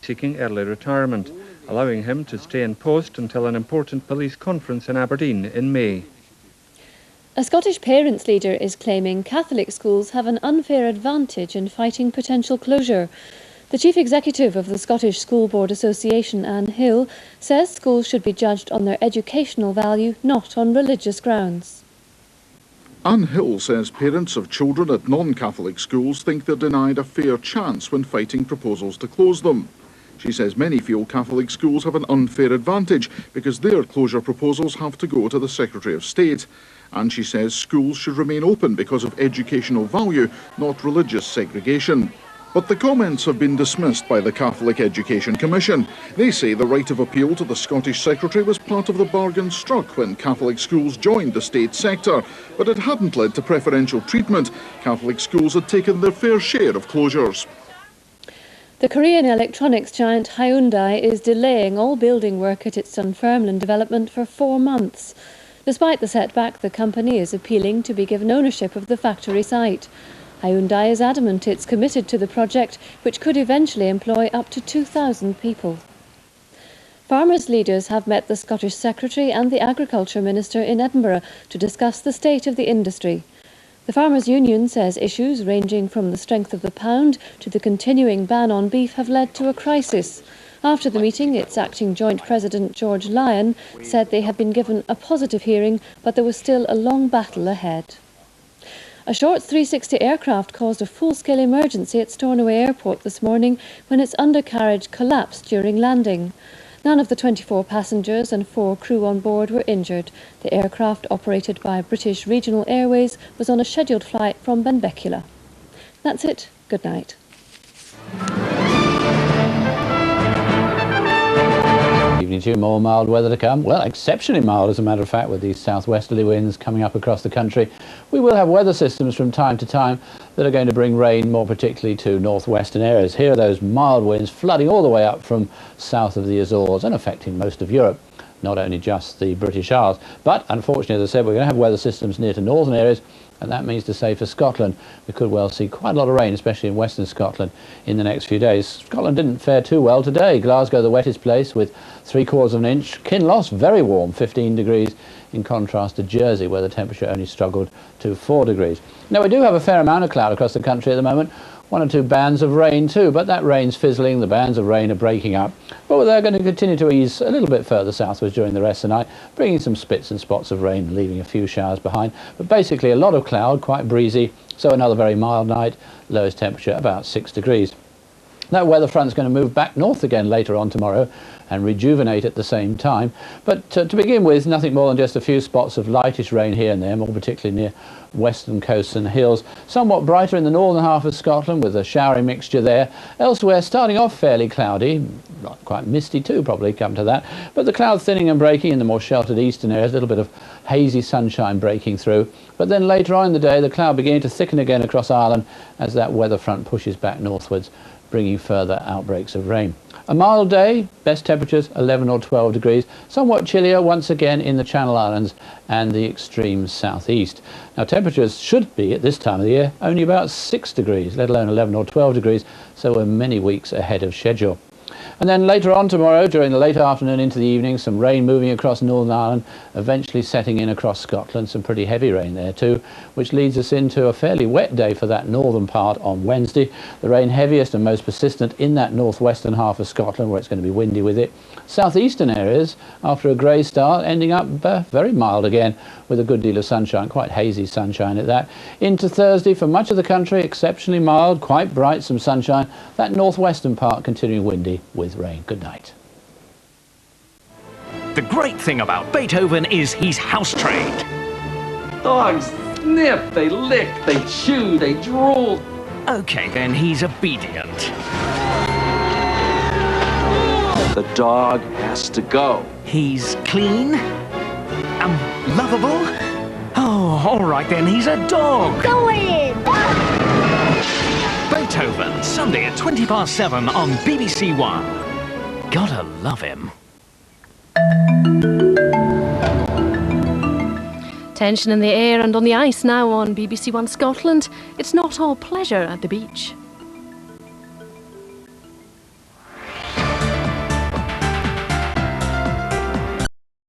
seeking early retirement, allowing him to stay in post until an important police conference in Aberdeen in May. A Scottish parents' leader is claiming Catholic schools have an unfair advantage in fighting potential closure. The Chief Executive of the Scottish School Board Association, Anne Hill, says schools should be judged on their educational value, not on religious grounds. Anne Hill says parents of children at non-Catholic schools think they're denied a fair chance when fighting proposals to close them. She says many feel Catholic schools have an unfair advantage because their closure proposals have to go to the Secretary of State. And she says schools should remain open because of educational value, not religious segregation. But the comments have been dismissed by the Catholic Education Commission. They say the right of appeal to the Scottish Secretary was part of the bargain struck when Catholic schools joined the state sector, but it hadn't led to preferential treatment. Catholic schools had taken their fair share of closures. The Korean electronics giant Hyundai is delaying all building work at its Dunfermline development for 4 months. Despite the setback, the company is appealing to be given ownership of the factory site. Hyundai is adamant it's committed to the project, which could eventually employ up to 2,000 people. Farmers' leaders have met the Scottish Secretary and the Agriculture Minister in Edinburgh to discuss the state of the industry. The Farmers' Union says issues ranging from the strength of the pound to the continuing ban on beef have led to a crisis. After the meeting, its acting joint president, George Lyon, said they had been given a positive hearing, but there was still a long battle ahead. A Shorts 360 aircraft caused a full-scale emergency at Stornoway Airport this morning when its undercarriage collapsed during landing. None of the 24 passengers and 4 crew on board were injured. The aircraft, operated by British Regional Airways, was on a scheduled flight from Benbecula. That's it. Good night. Evening to you, more mild weather to come. Well, exceptionally mild, as a matter of fact, with these southwesterly winds coming up across the country. We will have weather systems from time to time that are going to bring rain, more particularly to northwestern areas. Here are those mild winds flooding all the way up from south of the Azores and affecting most of Europe, not only just the British Isles. But unfortunately, as I said, we're going to have weather systems near to northern areas, and that means to say for Scotland we could well see quite a lot of rain, especially in western Scotland, in the next few days. Scotland didn't fare too well today. Glasgow the wettest place with 3/4 of an inch. Kinloss very warm, 15 degrees, in contrast to Jersey where the temperature only struggled to 4 degrees. Now we do have a fair amount of cloud across the country at the moment. 1 or 2 bands of rain too, but that rain's fizzling, the bands of rain are breaking up. But they're going to continue to ease a little bit further southwards during the rest of the night, bringing some spits and spots of rain, leaving a few showers behind. But basically a lot of cloud, quite breezy, so another very mild night, lowest temperature about 6 degrees. That weather front's going to move back north again later on tomorrow and rejuvenate at the same time. But to begin with, nothing more than just a few spots of lightish rain here and there, more particularly near western coasts and hills. Somewhat brighter in the northern half of Scotland with a showery mixture there. Elsewhere, starting off fairly cloudy, quite misty too probably, come to that. But the cloud thinning and breaking in the more sheltered eastern areas, a little bit of hazy sunshine breaking through. But then later on in the day, the cloud beginning to thicken again across Ireland as that weather front pushes back northwards, bringing further outbreaks of rain. A mild day, best temperatures 11 or 12 degrees, somewhat chillier once again in the Channel Islands and the extreme southeast. Now temperatures should be at this time of the year only about 6 degrees, let alone 11 or 12 degrees, so we're many weeks ahead of schedule. And then later on tomorrow, during the late afternoon into the evening, some rain moving across Northern Ireland, eventually setting in across Scotland, some pretty heavy rain there too, which leads us into a fairly wet day for that northern part on Wednesday. The rain heaviest and most persistent in that northwestern half of Scotland, where it's going to be windy with it. Southeastern areas, after a grey start, ending up very mild again, with a good deal of sunshine, quite hazy sunshine at that. Into Thursday, for much of the country, exceptionally mild, quite bright, some sunshine. That northwestern part continuing windy with rain. Good night. The great thing about Beethoven is he's house-trained. Dogs sniff, they lick, they chew, they drool. Okay, then he's obedient. The dog has to go. He's clean? Lovable? Oh, all right then, he's a dog. Go in! Beethoven, Sunday at 7:20 on BBC One. Gotta love him. Tension in the air and on the ice now on BBC One Scotland. It's not all pleasure at the beach.